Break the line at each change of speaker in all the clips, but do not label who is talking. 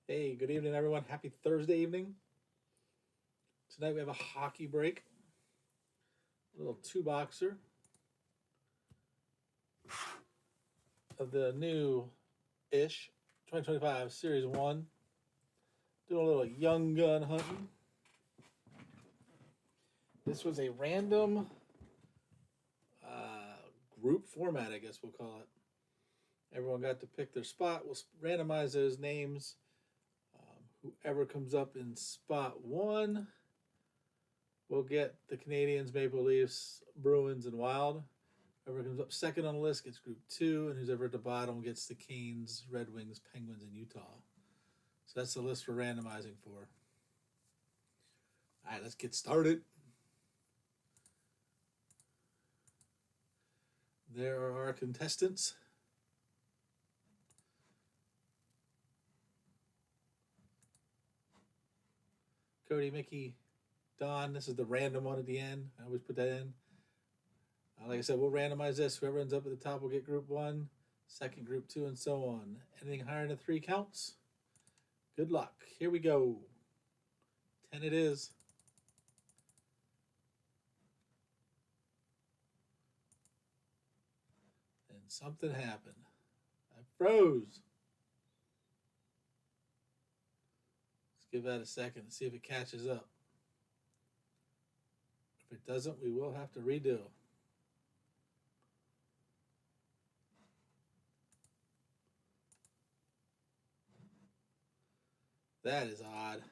Hey, good evening, everyone. Happy Thursday evening. Tonight we have a hockey break, a little two boxer of the new ish 2025 Series 1. Doing a little young gun hunting. This was a random uh, group format, I guess we'll call it. Everyone got to pick their spot. We'll randomize those names. Whoever comes up in spot one will get the Canadians, Maple Leafs, Bruins, and Wild. Whoever comes up second on the list gets Group 2, and who's ever at the bottom gets the Canes, Red Wings, Penguins, and Utah. So that's the list we're randomizing for. All right, let's get started. There are our contestants. Cody, Mickey, Don. This is the random one at the end. I always put that in. Like I said, we'll randomize this. Whoever ends up at the top will get Group 1, second Group 2, and so on. Anything higher than 3 counts. Good luck. Here we go. 10 it is. And something happened. I froze. Let's give that a second and see if it catches up. If it doesn't, we will have to redo. That is odd.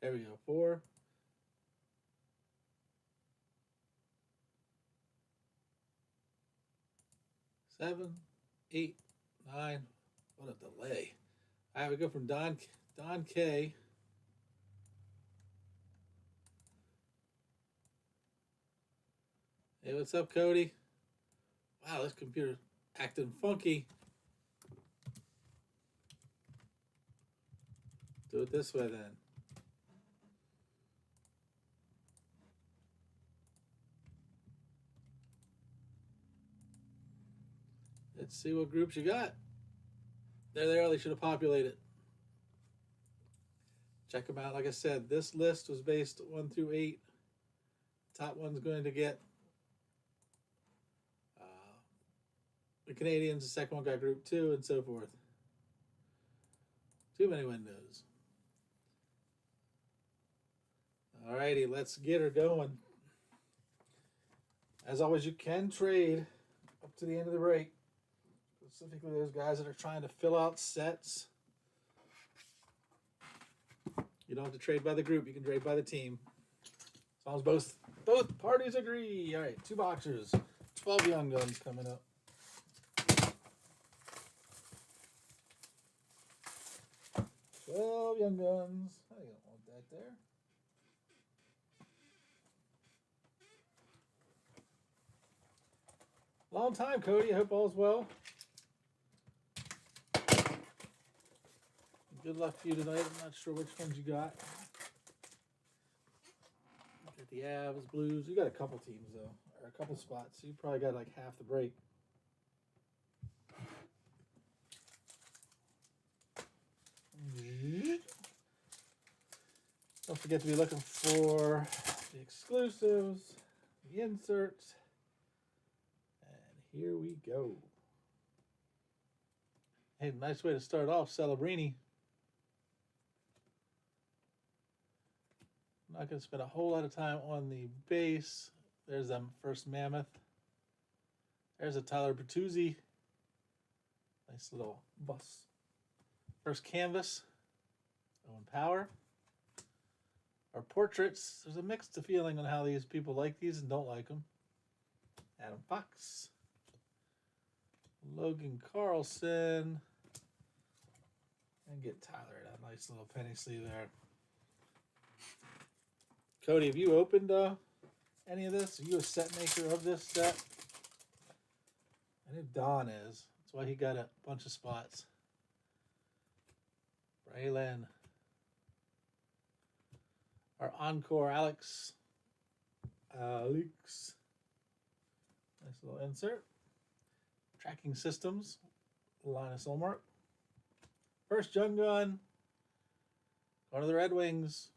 There we go. 4. 7, 8, 9. What a delay. All right, we go from Don K. Hey, what's up, Cody? Wow, this computer's acting funky. Do it this way then. Let's see what groups you got. There they are. They should have populated. Check them out. Like I said, this list was based 1 through 8. Top one's going to get the Canadians. The second one got Group 2, and so forth. Too many windows. Alrighty, let's get her going. As always, you can trade up to the end of the break. Specifically, those guys that are trying to fill out sets. You don't have to trade by the group. You can trade by the team. As long as both parties agree. All right, 2 boxers. 12 young guns coming up. 12 young guns. I don't want that there. Long time, Cody. I hope all's well. Good luck to you tonight. I'm not sure which ones you got. You got the Avs, Blues. You got a couple teams, though. Or a couple spots. So you probably got like half the break. Don't forget to be looking for the exclusives, the inserts. And here we go. Hey, nice way to start off, Celebrini. I'm not going to spend a whole lot of time on the base. There's a first Mammoth. There's a Tyler Bertuzzi. Nice little bus. First canvas. Owen Power. Our portraits. There's a mixed feeling on how these people like these and don't like them. Adam Fox. Logan Carlson. And get Tyler that nice little penny sleeve there. Cody, have you opened any of this? Are you a set maker of this set? I know Don is. That's why he got a bunch of spots. Braylon. Our Encore Alex. Nice little insert. Tracking Systems. Linus Olmark. First Young Gun. Going to the Red Wings.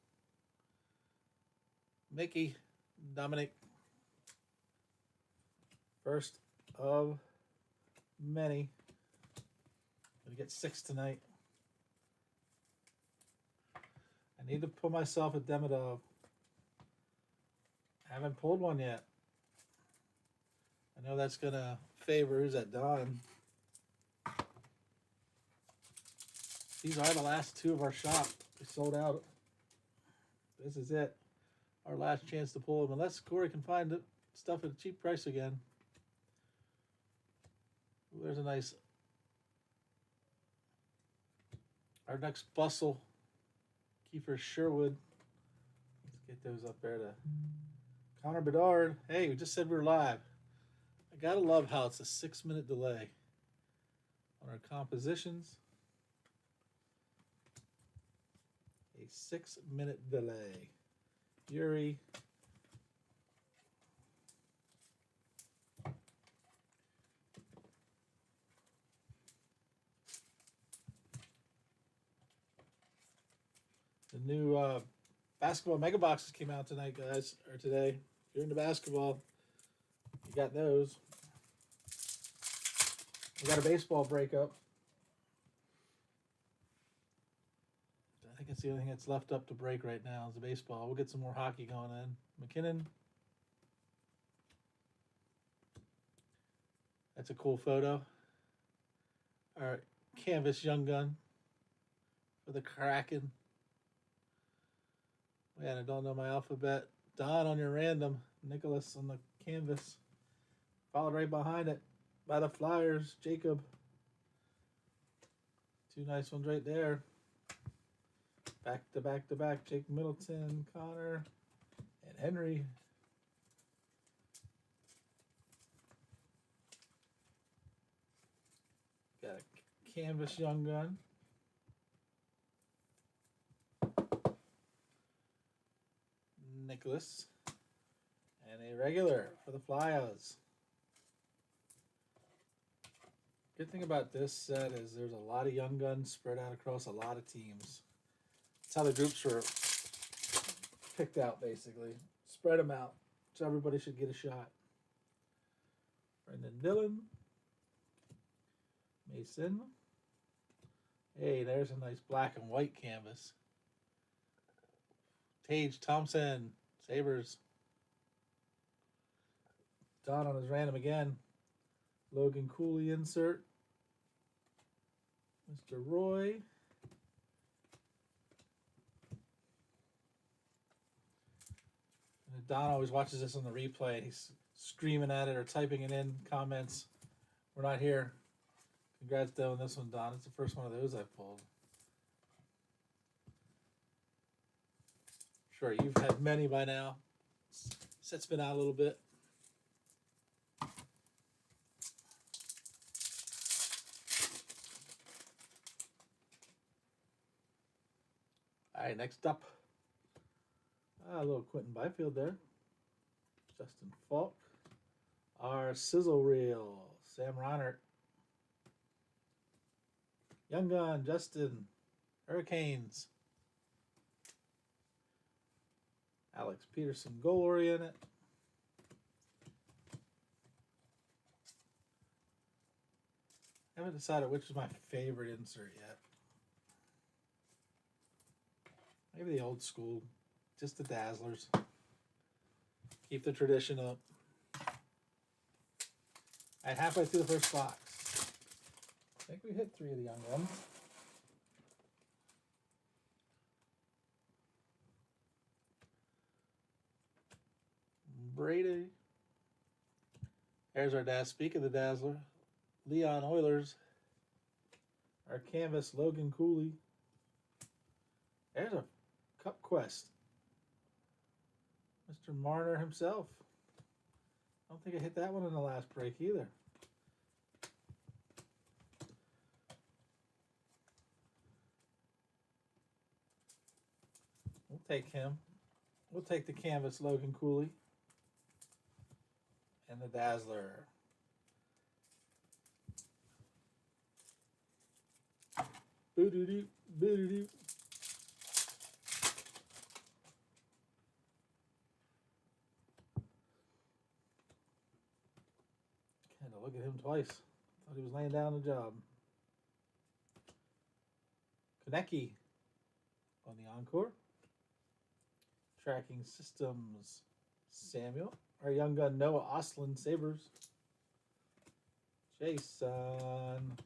Mickey. Dominic. First of many. Gonna get 6 tonight. I need to pull myself a Demidov. I haven't pulled one yet. I know that's gonna favor, who's that, Don? These are the last 2 of our shop. We sold out. This is it. Our last chance to pull them, unless Corey can find the stuff at a cheap price again. Ooh, there's a nice. Our next bustle, Kiefer Sherwood. Let's get those up there to Connor Bedard. Hey, we just said we were live. I gotta love how it's a 6-minute delay on our compositions. A 6-minute delay. Yuri. The new basketball mega boxes came out tonight, guys, or today. If you're into basketball, you got those. We got a baseball breakup. I think it's the only thing that's left up to break right now is the baseball. We'll get some more hockey going in. McKinnon. That's a cool photo. All right, Canvas Young Gun for the Kraken. Man, I don't know my alphabet. Don on your random. Nicholas on the canvas. Followed right behind it by the Flyers. Jacob. 2 nice ones right there. Back to back to back. Jake Middleton, Connor, and Henry. Got a Canvas Young Gun. Nicholas. And a regular for the Flyers. Good thing about this set is there's a lot of young guns spread out across a lot of teams. That's how the groups were picked out, basically. Spread them out, so everybody should get a shot. Brendan Dillon. Mason. Hey, there's a nice black and white canvas. Tage Thompson. Sabres. Don on his random again. Logan Cooley insert. Mr. Roy. And Don always watches this on the replay and he's screaming at it or typing it in comments. We're not here. Congrats on this one, Don. It's the first one of those I've pulled. Sure, you've had many by now. Set's been out a little bit. All right, next up. A little Quentin Byfield there. Justin Falk. Our sizzle reel, Sam Reinert. Young Gun, Justin. Hurricanes. Alex Peterson goalie in it. I haven't decided which is my favorite insert yet. Maybe the old school, just the Dazzlers. Keep the tradition up. All right, halfway through the first box. I think we hit 3 of the young ones. Brady. There's our Daz. Speak of the Dazzler. Leon Oilers. Our canvas, Logan Cooley. There's a Cup Quest. Mr. Marner himself. I don't think I hit that one in the last break either. We'll take him. We'll take the canvas, Logan Cooley. And the Dazzler. Boo-doo-doo, boo-doo-doo. Kind of look at him twice. Thought he was laying down a job. Konecki on the encore. Tracking Systems, Samuel. Our young gun, Noah Oslin, Sabres. Jason.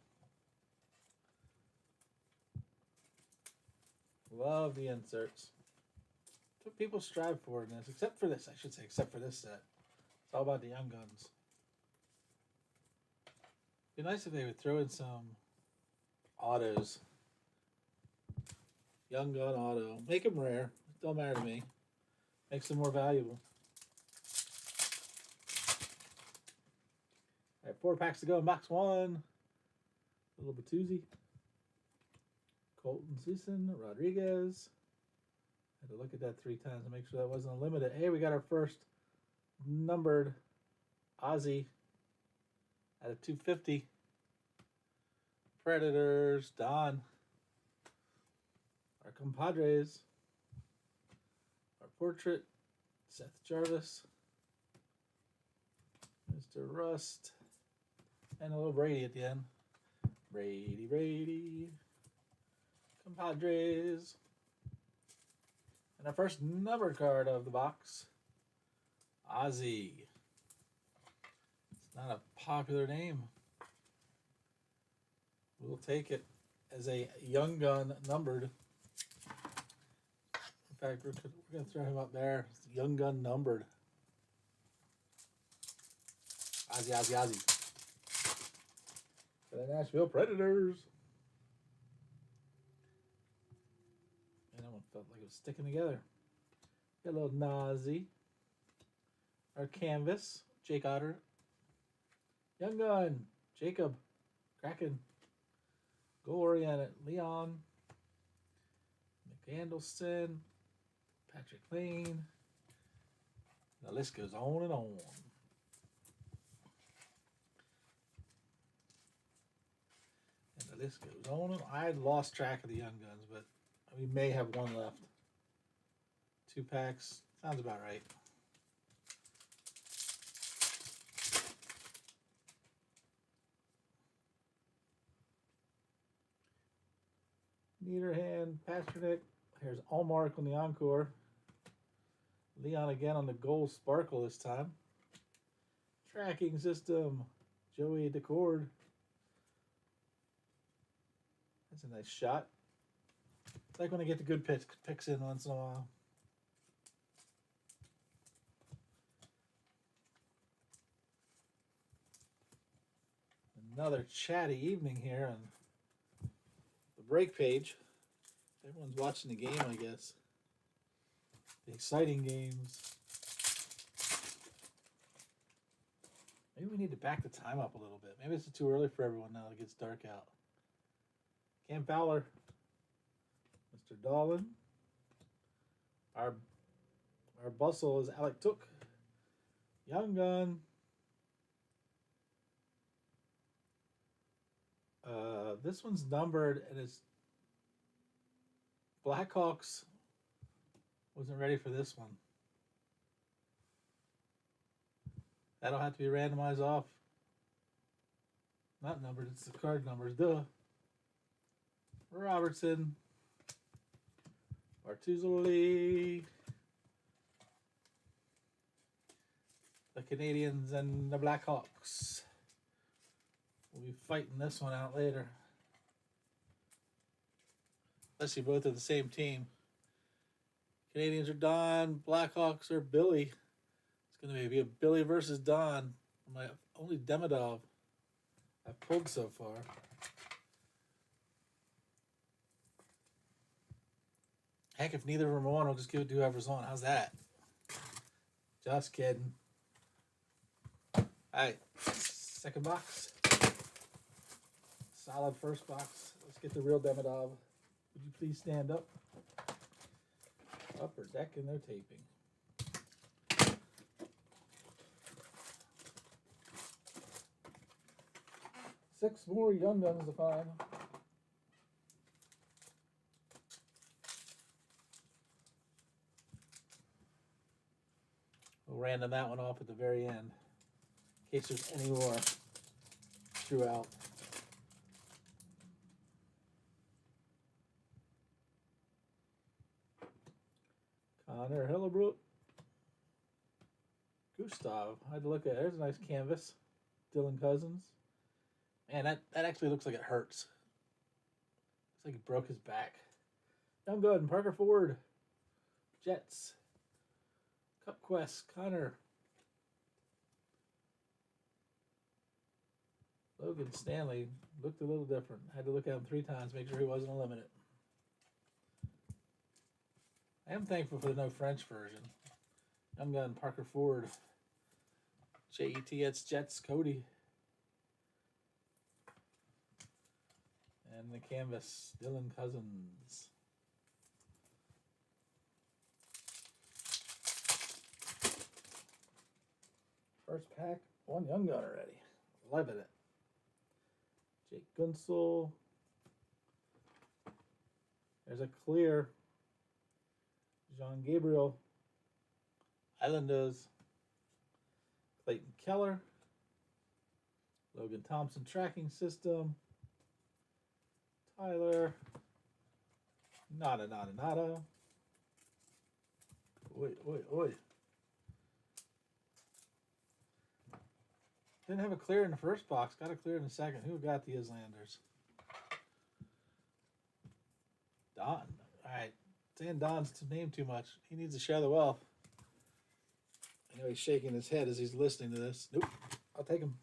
Love the inserts. That's what people strive for in this, except for this, I should say, except for this set. It's all about the young guns. It'd be nice if they would throw in some autos. Young gun auto. Make them rare. It don't matter to me. Makes them more valuable. All right, 4 packs to go in box 1. A little Bertuzzi. Colton Sisson, Rodriguez. Had to look at that 3 times to make sure that wasn't a limited. Hey, we got our first numbered Ozzy out of 250. Predators, Don. Our compadres. Our portrait, Seth Jarvis. Mr. Rust. And a little Brady at the end. Brady. Compadres. And our first numbered card of the box, Ozzy. It's not a popular name. We'll take it as a young gun numbered. In fact, we're going to throw him up there. It's young gun numbered. Ozzy. For the Nashville Predators. And that one felt like it was sticking together. Got a little Nazi. Our canvas, Jake Otter. Young gun, Jacob. Kraken. Goal-oriented, Leon. McAndelson. Patrick Lane. The list goes on and on. And the list goes on and on. I had lost track of the young guns, but we may have one left. 2 packs. Sounds about right. Niederhand, Pasternak. Here's Allmark on the encore. Leon again on the gold sparkle this time. Tracking system, Joey Decord. That's a nice shot. It's like when I get the good picks in once in a while. Another chatty evening here on the break page. Everyone's watching the game, I guess. The exciting games. Maybe we need to back the time up a little bit. Maybe it's too early for everyone now. It gets dark out. Cam Fowler. Mr. Dolan. Our bustle is Alec Took. Young gun. This one's numbered and it's Blackhawks. Wasn't ready for this one. That'll have to be randomized off. Not numbered, it's the card numbers. Duh. Robertson. Bartuzoli. The Canadians and the Blackhawks. We'll be fighting this one out later. Unless you both are the same team. Canadians are Don, Blackhawks are Billy. It's going to be a Billy versus Don. My only Demidov I've pulled so far. Heck, if neither of them are on, I'll just give it to whoever's on. How's that? Just kidding. All right, second box. Solid first box. Let's get the real Demidov. Would you please stand up? Upper deck and they're taping. Six more young guns to find. We'll random that one off at the very end in case there's any more throughout. Connor Hillebrook. Gustav. I had to look at it. There's a nice canvas. Dylan Cousins. Man, that actually looks like it hurts. Looks like he broke his back. Young Gun, Parker Ford. Jets. Cup Quest, Connor. Logan Stanley looked a little different. Had to look at him 3 times, make sure he wasn't a limited. I am thankful for the no French version. Young Gun, Parker Ford. JETS Jets, Cody. And the canvas, Dylan Cousins. First pack, 1 Young Gun already. Loving it. Jake Gunsel. There's a clear. Jean Gabriel. Islanders. Clayton Keller. Logan Thompson tracking system. Tyler. Nada. Oi. Didn't have a clear in the first box. Got a clear in the second. Who got the Islanders? Don. All right. Saying Don's name too much. He needs to share the wealth. I know he's shaking his head as he's listening to this. Nope. I'll take him.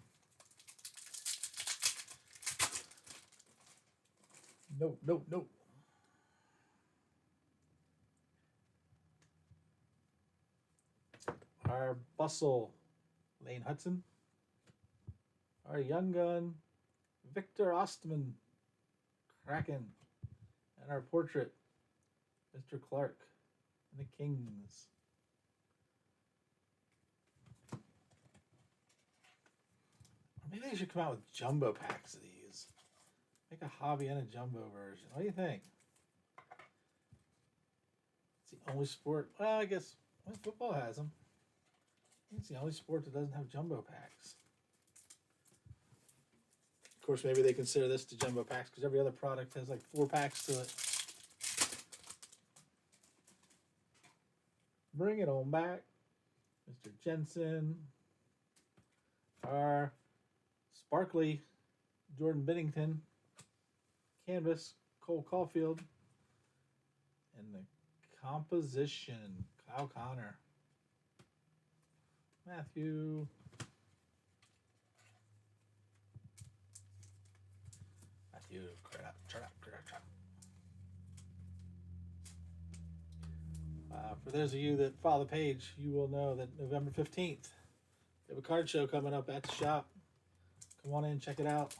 No. Our Bustle, Lane Hudson. Our Young Gun, Victor Ostman, Kraken. And our portrait, Mr. Clark and the Kings. Or maybe they should come out with jumbo packs of these. Make a hobby and a jumbo version. What do you think? It's the only sport. Well, I guess football has them. It's the only sport that doesn't have jumbo packs. Of course, maybe they consider this the jumbo packs because every other product has like 4 packs to it. Bring it on back. Mr. Jensen. Our sparkly Jordan Bennington. Canvas, Cole Caulfield. And the composition, Kyle Connor. Matthew. For those of you that follow the page, you will know that November 15th, we have a card show coming up at the shop. Come on in, check it out.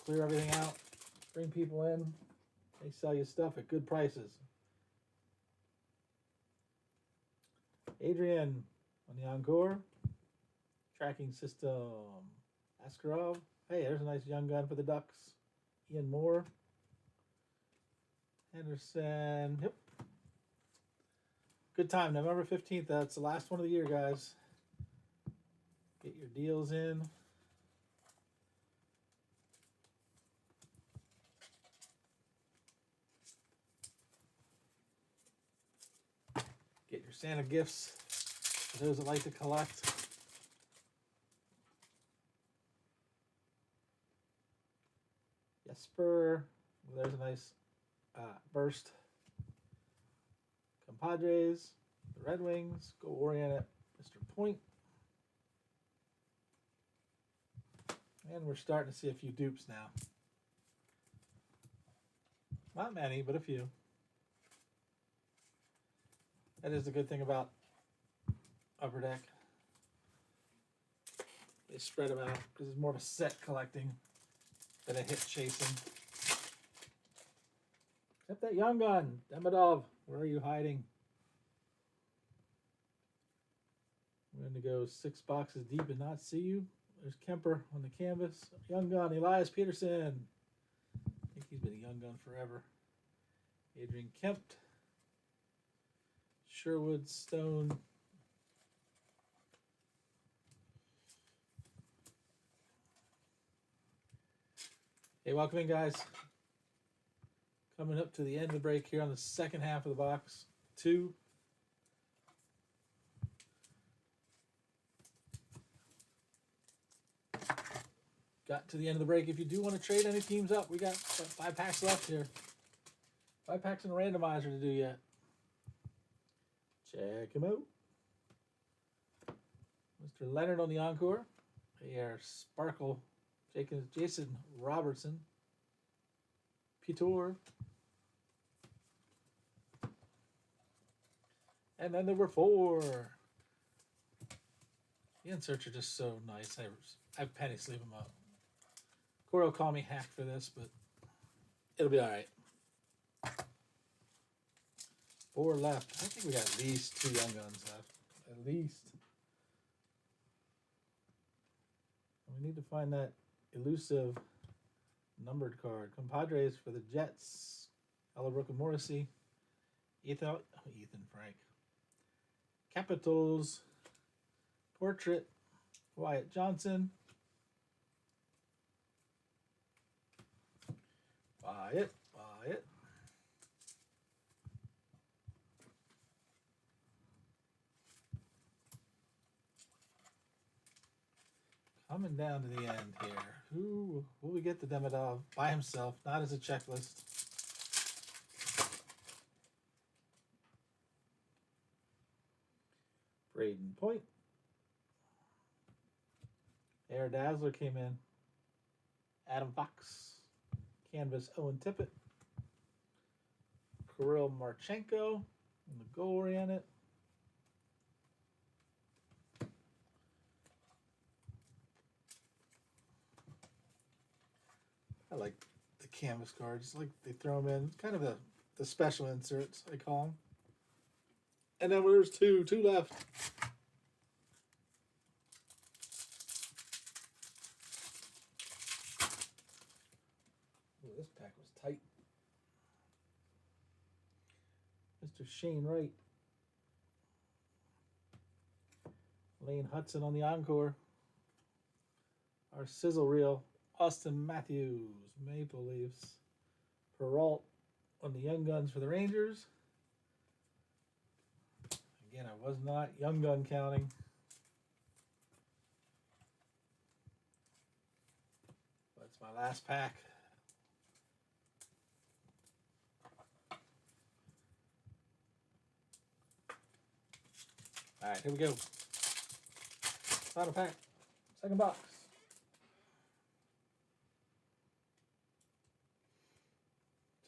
Clear everything out. Bring people in. They sell you stuff at good prices. Adrian on the Encore. Tracking system. Askarov. Hey, there's a nice Young Gun for the Ducks. Ian Moore. Henderson. Yep. Good time. November 15th. That's the last one of the year, guys. Get your deals in. Get your Santa gifts for those that like to collect. Jesper. Well, there's a nice burst. Compadres. The Red Wings. Go orient it. Mr. Point. And we're starting to see a few dupes now. Not many, but a few. That is the good thing about Upper Deck. They spread them out because it's more of a set collecting than a hit chasing. Except that Young Gun, Demidov, where are you hiding? We're going to go 6 boxes deep and not see you. There's Kemper on the canvas. Young Gun, Elias Peterson. I think he's been a Young Gun forever. Adrian Kempt. Sherwood, Stone, Hey, welcome in, guys. Coming up to the end of the break here on the second half of the box. 2. Got to the end of the break. If you do want to trade any teams up, we got 5 packs left here. 5 packs and a randomizer to do yet. Check him out. Mr. Leonard on the encore. Here, Sparkle. Jason Robertson. Pitor. And then number 4. The inserts are just so nice. I penny sleeve them up. Corey will call me hack for this, but it'll be all right. 4 left. I think we got at least 2 Young Guns left. At least. We need to find that elusive numbered card. Compadres for the Jets. Ella and Morrissey. Ethan Frank. Capitals. Portrait. Wyatt Johnson. Wyatt. Coming down to the end here. Who will we get the Demidov by himself, not as a checklist? Braden Point. Air Dazzler came in. Adam Fox. Canvas Owen Tippett. Kirill Marchenko in the goal oriented. I like the canvas cards. Like they throw them in. Kind of the special inserts, I call them. And then there's two left. Ooh, this pack was tight. Mr. Shane Wright. Lane Hudson on the encore. Our sizzle reel. Austin Matthews, Maple Leafs. Perrault on the Young Guns for the Rangers. Again, I was not Young Gun counting. That's my last pack. All right, here we go. Final pack. Second box.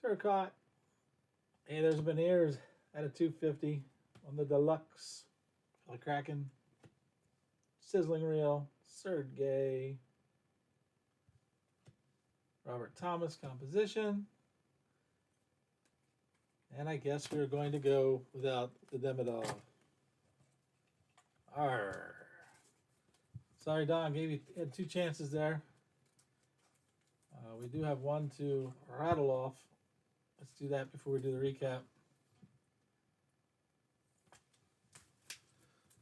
Turcotte. Hey, there's Beniers at a 250 on the deluxe. For the Kraken. Sizzling reel. Sergey. Robert Thomas composition. And I guess we're going to go without the Demidov. Arr. Sorry, Don. Had 2 chances there. We do have 1 to rattle off. Let's do that before we do the recap.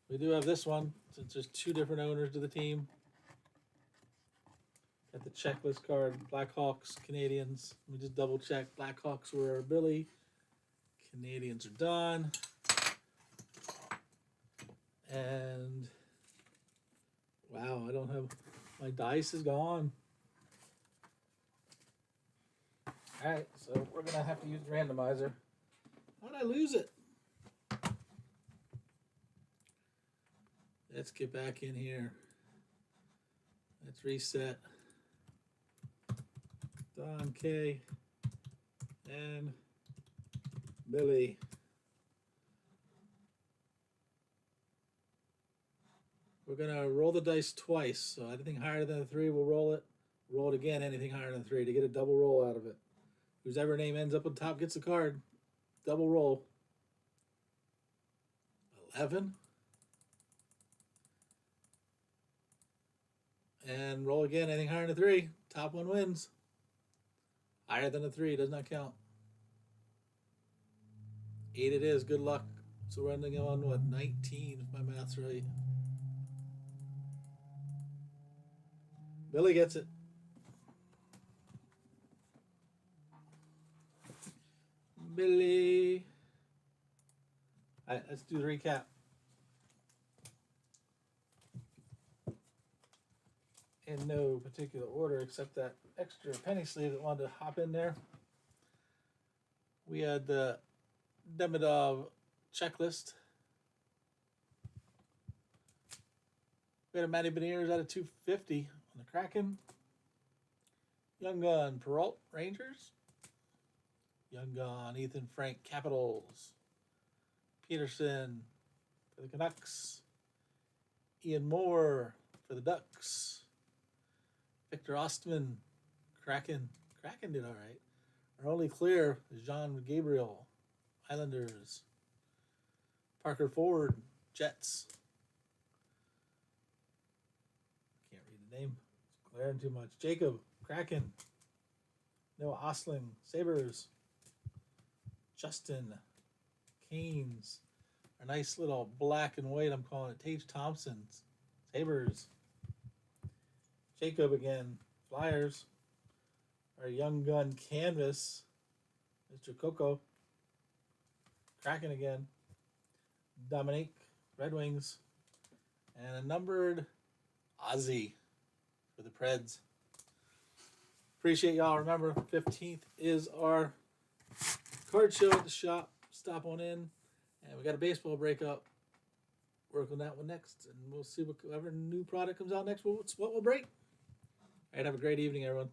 We do have this one, since there's 2 different owners to the team. Got the checklist card, Blackhawks, Canadians. Let me just double check. Blackhawks were Billy. Canadians are Don. And wow, I don't have, my dice is gone. All right, so we're gonna have to use the randomizer. How did I lose it? Let's get back in here. Let's reset. Don K and Billy. We're gonna roll the dice twice. So anything higher than a 3, we'll roll it. Roll it again, anything higher than 3 to get a double roll out of it. Whoever name ends up on top gets the card. Double roll. 11. And roll again, anything higher than a 3. Top one wins. Higher than a 3 does not count. 8 it is, good luck. So we're ending on what, 19 if my math's right. Billy gets it. Billy. All right, let's do the recap. In no particular order except that extra penny sleeve that wanted to hop in there. We had the Demidov checklist. We had a Matty Beniers out of 250 on the Kraken. Young Gun Peralt Rangers. Young Gun Ethan Frank Capitals. Peterson for the Canucks. Ian Moore for the Ducks. Victor Ostman, Kraken. Kraken did all right. Our only clear is Jean Gabriel, Islanders. Parker Ford, Jets. Can't read the name. It's glaring too much. Jacob, Kraken. Noah Osling, Sabres. Justin, Canes. Our nice little black and white, I'm calling it Tage Thompson, Sabres. Jacob again, Flyers. Our Young Gun Canvas, Mr. Coco. Kraken again. Dominique, Red Wings. And a numbered Ozzy for the Preds. Appreciate y'all. Remember, 15th is our card show at the shop. Stop on in. And we got a baseball breakup. Work on that one next. And we'll see whatever new product comes out next. What we'll break. All right, have a great evening, everyone.